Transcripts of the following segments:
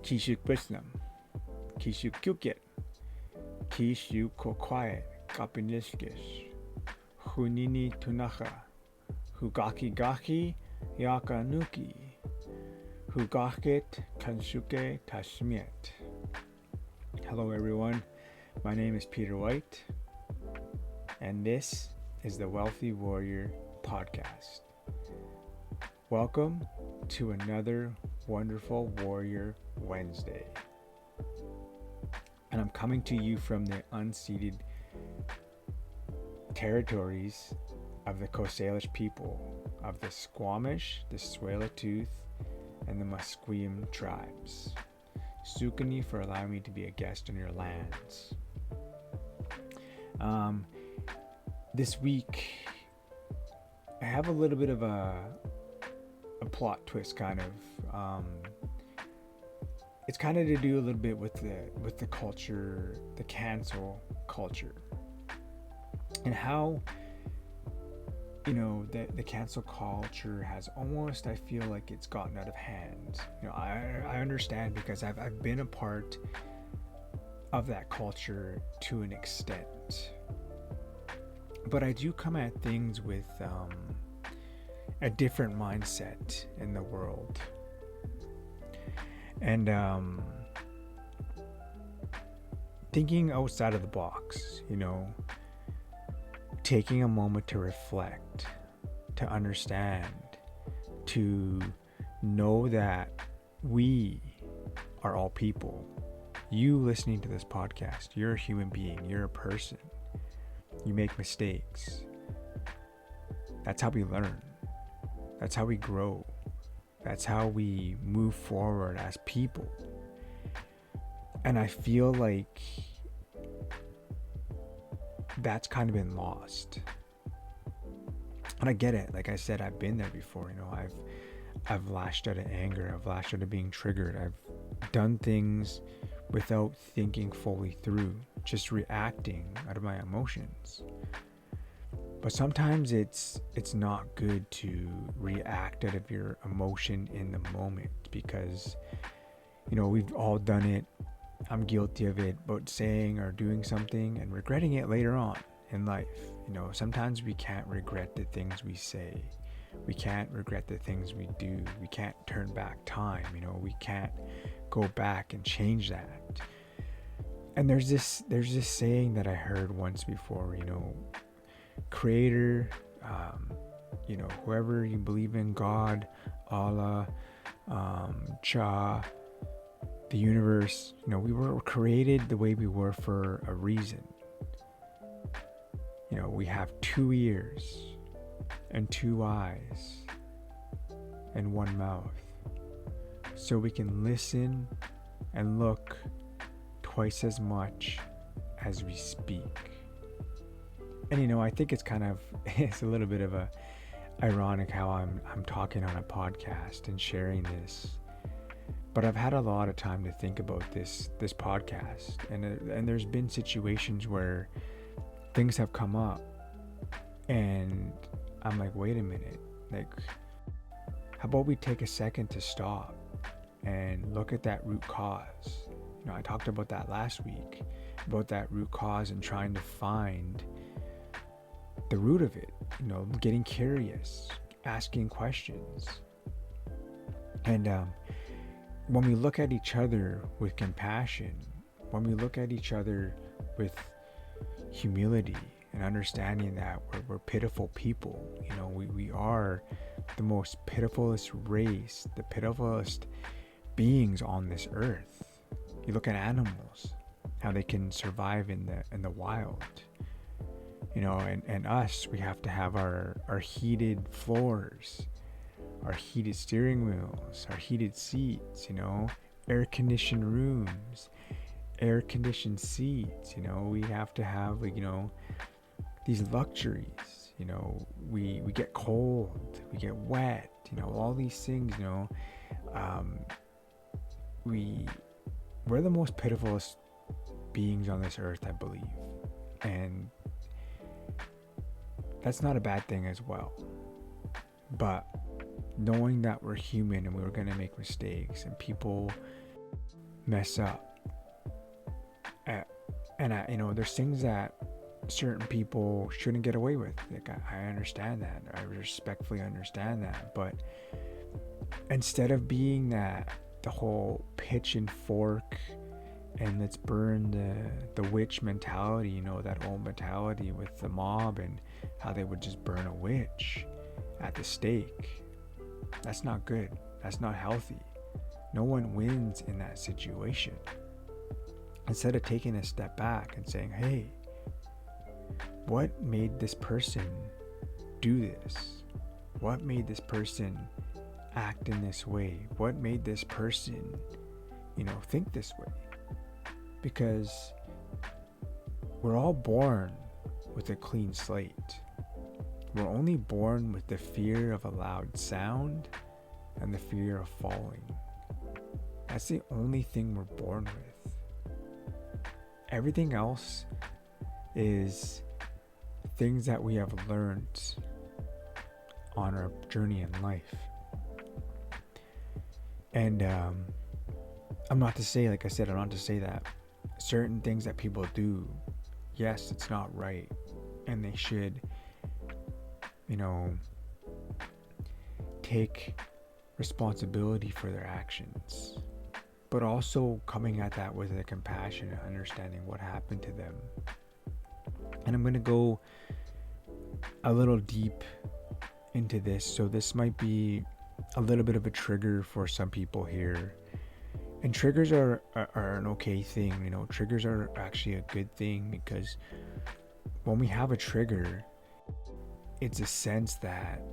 Kishu Krishnam, Kishu Kyukit, Kishu Kokwae, Kapinishkish, Hunini Tunacha, Hugaki Gaki, Yaka Nuki, Hugakit Kanshuke Tashmiet. Hello everyone, my name is Peter White, and this is the Wealthy Warrior Podcast. Welcome to another wonderful Warrior Wednesday. And I'm coming to you from the unceded territories of the Coast Salish people, of the Squamish, the Tsleil-Waututh, and the Musqueam tribes. Sukani for allowing me to be a guest on your lands. This week, I have a little bit of a plot twist, kind of. It's kind of to do a little bit with the culture, the cancel culture, and how the cancel culture has almost, I feel like it's gotten out of hand. I understand because I've been a part of that culture to an extent, but I do come at things with a different mindset in the world, and thinking outside of the box, taking a moment to reflect, to understand, to know that we are all people. You listening to this podcast, you're a human being, you're a person. You make mistakes. That's how we learn. That's how we grow. That's how we move forward as people. And I feel like that's kind of been lost. And I get it. Like I said, I've been there before. I've lashed out of anger. I've lashed out of being triggered. I've done things without thinking fully through, just reacting out of my emotions. But sometimes it's not good to react out of your emotion in the moment, because we've all done it. I'm guilty of it, but saying or doing something and regretting it later on in life. Sometimes we can't regret the things we say. We can't regret the things we do. We can't turn back time. We can't go back and change that. And there's this saying that I heard once before, Creator, whoever you believe in, God, Allah, Jah, the universe, we were created the way we were for a reason. We have 2 ears and 2 eyes and 1 mouth, so we can listen and look twice as much as we speak. And I think it's it's a little bit of a ironic how I'm talking on a podcast and sharing this. But I've had a lot of time to think about this podcast, and there's been situations where things have come up, and I'm like, wait a minute, like, how about we take a second to stop and look at that root cause? I talked about that last week, about that root cause and trying to find the root of it, getting curious, asking questions. And when we look at each other with compassion, when we look at each other with humility and understanding that we're pitiful people, we are the most pitifulest race, the pitifulest beings on this earth. You look at animals, how they can survive in the wild, and us, we have to have our heated floors, our heated steering wheels, our heated seats, air-conditioned rooms, air-conditioned seats, we have to have, these luxuries, we get cold, we get wet, all these things, we're the most pitifulest beings on this earth, I believe. And that's not a bad thing as well. But knowing that we're human and we were going to make mistakes, and people mess up. And there's things that certain people shouldn't get away with. Like, I understand that. I respectfully understand that. But instead of being that, the whole pitch and fork and let's burn the witch mentality, that old mentality with the mob and how they would just burn a witch at the stake. That's not good. That's not healthy. No one wins in that situation. Instead of taking a step back and saying, hey, what made this person do this? What made this person act in this way? What made this person, think this way? Because we're all born with a clean slate. We're only born with the fear of a loud sound and the fear of falling. That's the only thing we're born with. Everything else is things that we have learned on our journey in life. And I'm not to say that certain things that people do, yes, it's not right, and they should, take responsibility for their actions, but also coming at that with a compassion and understanding what happened to them. And I'm going to go a little deep into this, so this might be a little bit of a trigger for some people here. And triggers are an okay thing. Triggers are actually a good thing, because when we have a trigger, it's a sense that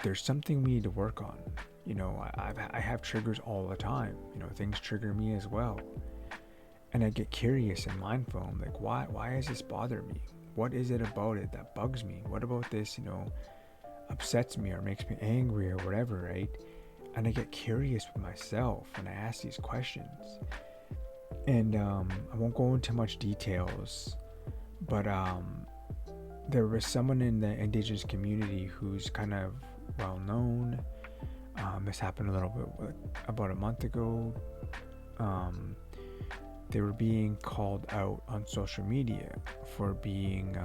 there's something we need to work on. I have triggers all the time. Things trigger me as well. And I get curious and mindful. I'm like, why does this bother me? What is it about it that bugs me? What about this, upsets me or makes me angry or whatever, right? And I get curious with myself and I ask these questions. And I won't go into much details, but there was someone in the Indigenous community who's kind of well known. This happened a little bit about a month ago. They were being called out on social media for being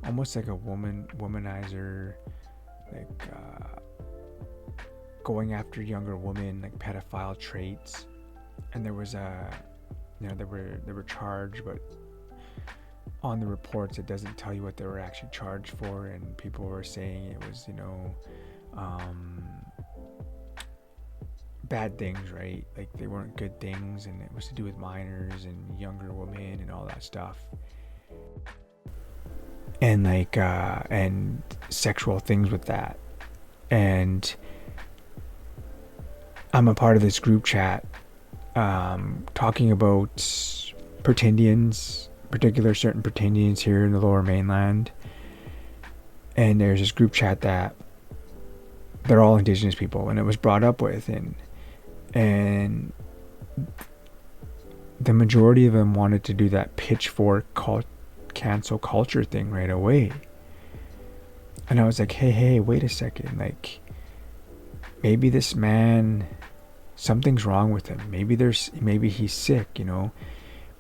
almost like a womanizer, like going after younger women, like pedophile traits. And there was they were charged, but on the reports it doesn't tell you what they were actually charged for, and people were saying it was bad things, right? Like they weren't good things, and it was to do with minors and younger women and all that stuff, and like and sexual things with that. And I'm a part of this group chat talking about Pretendians, certain Pretendians here in the Lower Mainland. And there's this group chat that they're all Indigenous people, and it was brought up with, and the majority of them wanted to do that pitchfork cancel culture thing right away. And I was like, hey, wait a second, like maybe this man, something's wrong with him. Maybe he's sick,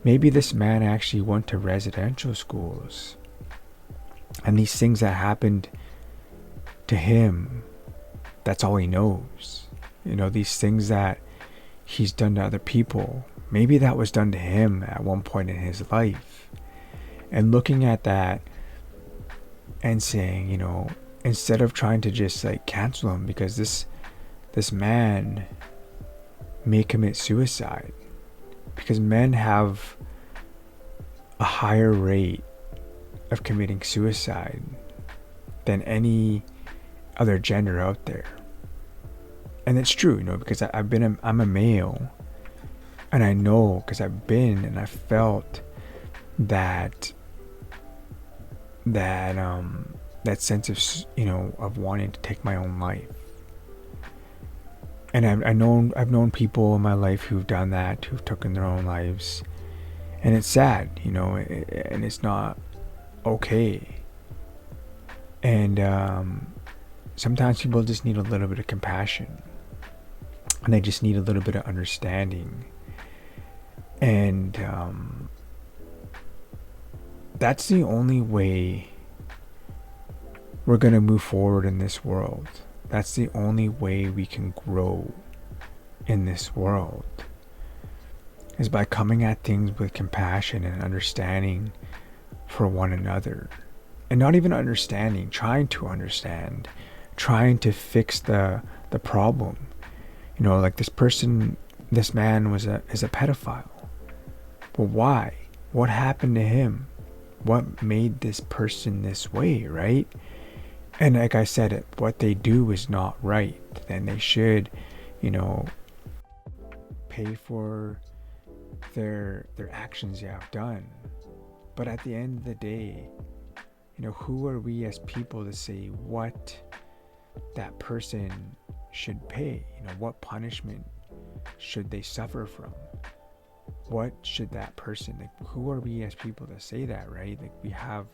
Maybe this man actually went to residential schools, and these things that happened to him, that's all he knows. These things that he's done to other people, maybe that was done to him at one point in his life. And looking at that and saying, instead of trying to just like cancel him because this man may commit suicide, because men have a higher rate of committing suicide than any other gender out there. And it's true, because I'm a male, and I know, because I've been and I felt that sense of wanting to take my own life. And I've known people in my life who've done that, who've taken their own lives, and it's sad, and it's not okay. And sometimes people just need a little bit of compassion. and they just need a little bit of understanding. And that's the only way we're going to move forward in this world. That's the only way we can grow in this world, is by coming at things with compassion and understanding for one another. And not even understanding, trying to understand, trying to fix the problem. You know, like this man is a pedophile. Well, why? What happened to him? What made this person this way, right? And like I said, what they do is not right. Then they should, pay for their actions they have done. But at the end of the day, who are we as people to say what that person should pay? What punishment should they suffer from? What should that person, who are we as people to say that, right? We have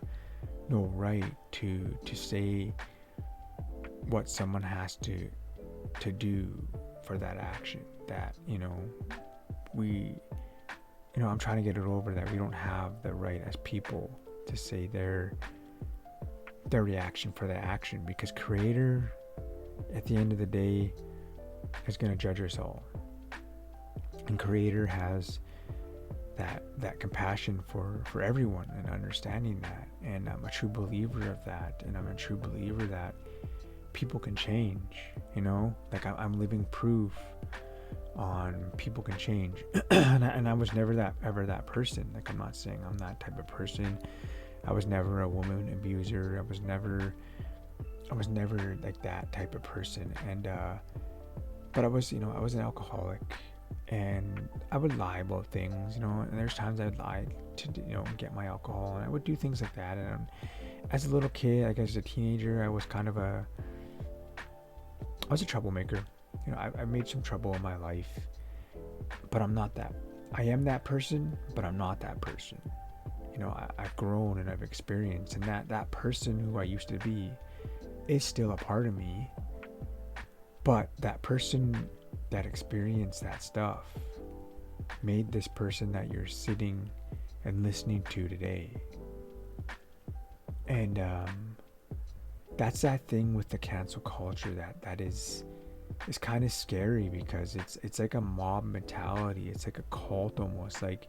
no right to say what someone has to do for that action. That, I'm trying to get it over that we don't have the right as people to say their reaction for that action, because Creator, at the end of the day, is going to judge us all. And Creator has that compassion for everyone and understanding that. And I'm a true believer of that. And I'm a true believer that people can change, I'm living proof on people can change. and I was never that person. I'm not saying I'm that type of person. I was never a woman abuser. I was never like that type of person. And but I was an alcoholic, and I would lie about things, and there's times I'd lie to get my alcohol, and I would do things like that. And as a little kid, like as a teenager, I was a troublemaker. I made some trouble in my life, but I'm not that. I am that person, but I'm not that person. I've grown and I've experienced, and that person who I used to be is still a part of me. But that person that experienced that stuff made this person that you're sitting and listening to today. And that's that thing with the cancel culture that is kind of scary, because it's like a mob mentality. It's like a cult almost. Like,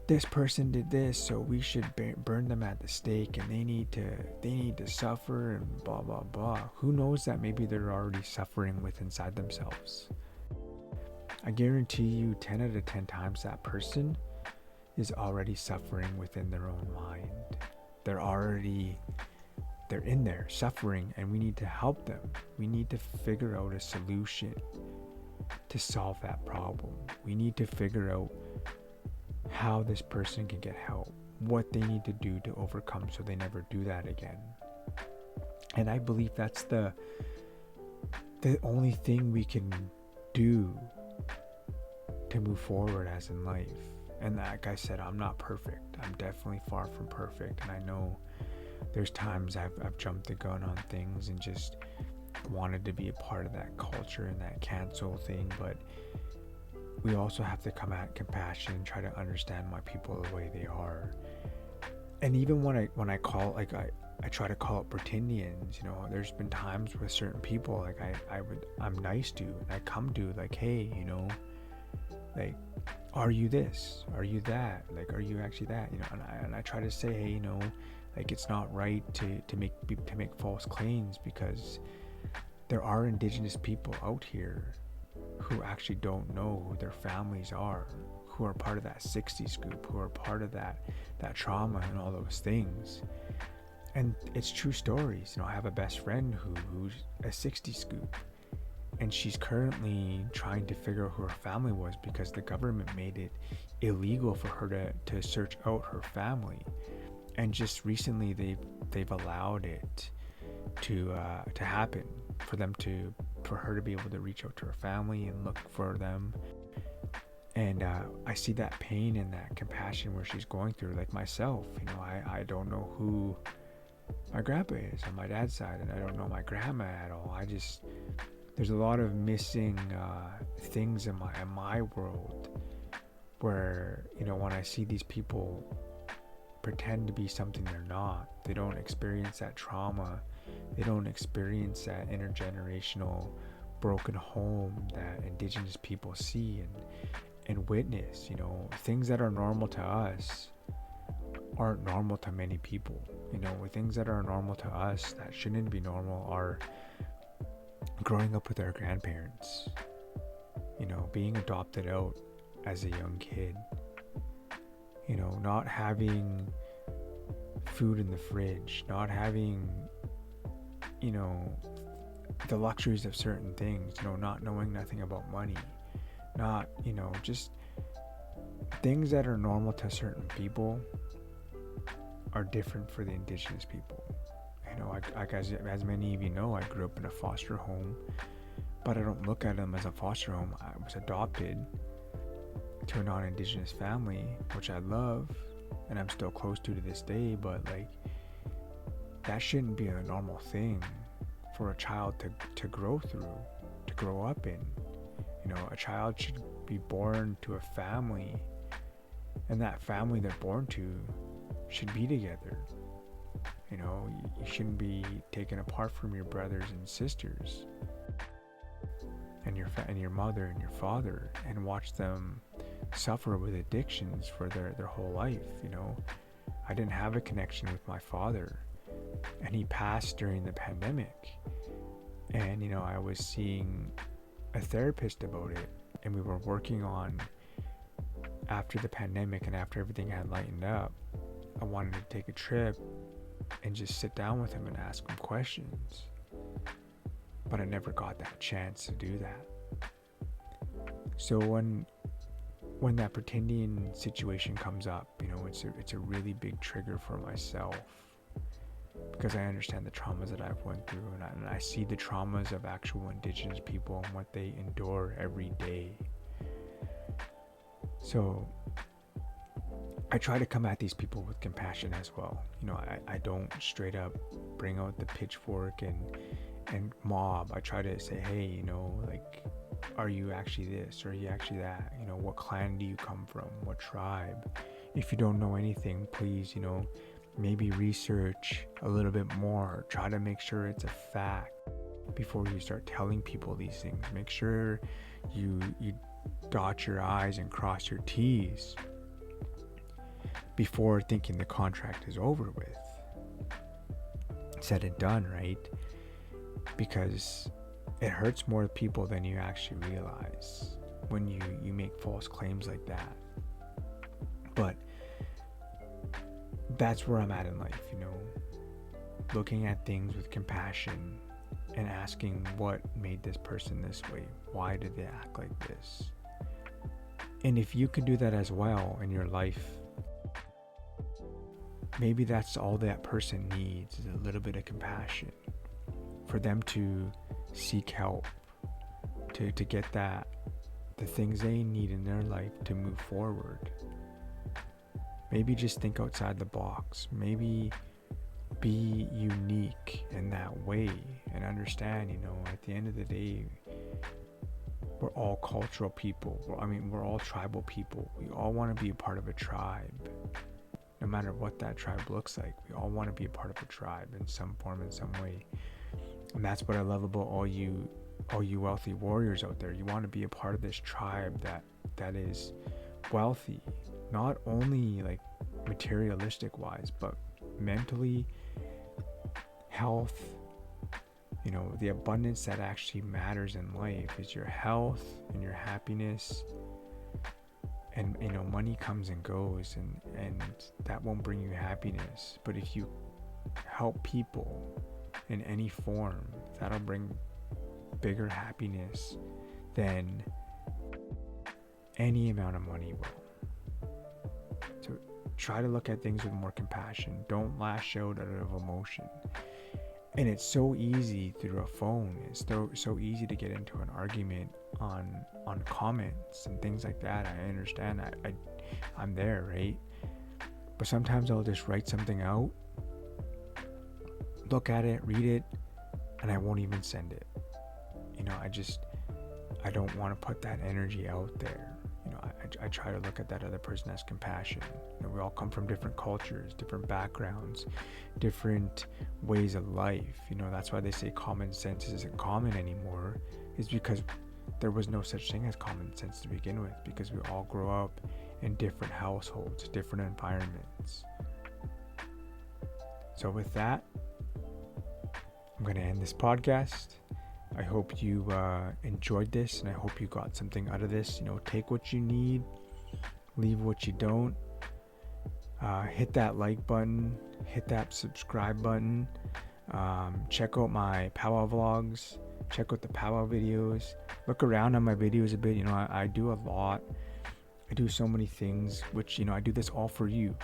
this person did this, so we should burn them at the stake, and they need to suffer, and blah blah blah. Who knows that maybe they're already suffering inside themselves? I guarantee you 10 out of 10 times that person is already suffering within their own mind. They're in there suffering, and we need to help them. We need to figure out a solution to solve that problem. We need to figure out how this person can get help, what they need to do to overcome so they never do that again. And I believe that's the only thing we can do to move forward as in life. And like I said, I'm not perfect. I'm definitely far from perfect. And I know there's times I've jumped the gun on things and just wanted to be a part of that culture and that cancel thing. But we also have to come at compassion and try to understand my people the way they are. And even when I call, I try to call it Britannians, there's been times with certain people, like I'm nice to, and I come to, like, hey, like, are you this? Are you that? Like, are you actually that? And I try to say, hey, like, it's not right to make false claims, because there are Indigenous people out here who actually don't know who their families are, who are part of that 60s group, who are part of that trauma and all those things. And it's true stories. I have a best friend who's a 60s scoop, and she's currently trying to figure out who her family was, because the government made it illegal for her to search out her family. And just recently they've allowed it to happen, for her to be able to reach out to her family and look for them. And I see that pain and that compassion where she's going through. Like myself, I don't know who my grandpa is on my dad's side, and I don't know my grandma at all. there's a lot of missing things in my world where, when I see these people pretend to be something they're not, they don't experience that trauma, they don't experience that intergenerational broken home that Indigenous people see and witness. Things that are normal to us aren't normal to many people. Things that are normal to us that shouldn't be normal are growing up with our grandparents, being adopted out as a young kid, not having food in the fridge, not having, the luxuries of certain things, not knowing nothing about money, not, just things that are normal to certain people are different for the Indigenous people. As many of you know, I grew up in a foster home, but I don't look at them as a foster home. I was adopted to a non-Indigenous family, which I love and I'm still close to this day, but that shouldn't be a normal thing for a child to grow up in. A child should be born to a family, and that family they're born to should be together. You shouldn't be taken apart from your brothers and sisters and your mother and your father and watch them suffer with addictions for their whole life. I didn't have a connection with my father, and he passed during the pandemic, and I was seeing a therapist about it, and we were working on, after the pandemic and after everything had lightened up, I wanted to take a trip and just sit down with him and ask him questions, but I never got that chance to do that. So when that pretending situation comes up, it's a really big trigger for myself, because I understand the traumas that I've went through, and I see the traumas of actual Indigenous people and what they endure every day. So I try to come at these people with compassion as well. I don't straight up bring out the pitchfork and mob. I try to say, hey, are you actually this, or are you actually that? What clan do you come from? What tribe? If you don't know anything, please, maybe research a little bit more. Try to make sure it's a fact before you start telling people these things. Make sure you dot your I's and cross your T's before thinking the contract is over with. Said and done, right? Because it hurts more people than you actually realize when you make false claims like that. But that's where I'm at in life, looking at things with compassion and asking what made this person this way. Why did they act like this? And if you can do that as well in your life, maybe that's all that person needs, is a little bit of compassion for them to seek help, to get the things they need in their life to move forward. Maybe just think outside the box. Maybe be unique in that way and understand, at the end of the day, we're all cultural people. We're all tribal people. We all want to be a part of a tribe. No matter what that tribe looks like, we all want to be a part of a tribe in some form, in some way. And that's what I love about all you wealthy warriors out there. You want to be a part of this tribe that is wealthy, not only materialistic wise, but mentally, health. The abundance that actually matters in life is your health and your happiness. And money comes and goes, and that won't bring you happiness. But if you help people in any form, that'll bring bigger happiness than any amount of money will. So try to look at things with more compassion. Don't lash out of emotion. And it's so easy through a phone. It's so easy to get into an argument on comments and things like that. I understand. I'm there, right? But sometimes I'll just write something out, look at it, read it, and I won't even send it. I don't want to put that energy out there. I try to look at that other person as compassion. We all come from different cultures, different backgrounds, different ways of life. That's why they say common sense isn't common anymore, is because there was no such thing as common sense to begin with, because we all grow up in different households, different environments. So with that, I'm going to end this podcast. I hope you enjoyed this, and I hope you got something out of this. Take what you need, leave what you don't. Hit that like button, hit that subscribe button. Check out my powwow vlogs, check out the powwow videos. Look around on my videos a bit. I do a lot. I do so many things, which, I do this all for you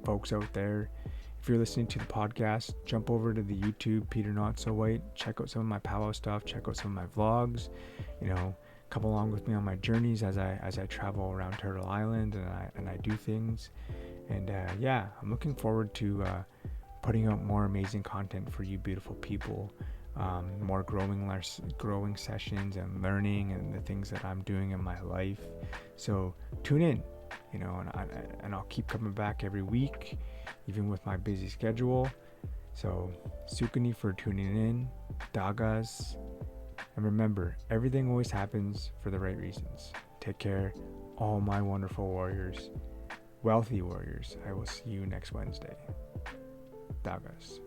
folks out there. If you're listening to the podcast, jump over to the YouTube, Peter Not So White. Check out some of my powwow stuff. Check out some of my vlogs. Come along with me on my journeys as I travel around Turtle Island and I do things. And I'm looking forward to putting out more amazing content for you beautiful people. More growing sessions and learning and the things that I'm doing in my life. So tune in. And I'll keep coming back every week, even with my busy schedule. So, Sukani for tuning in, Dagas, and remember, everything always happens for the right reasons. Take care, all my wonderful warriors, wealthy warriors. I will see you next Wednesday. Dagas.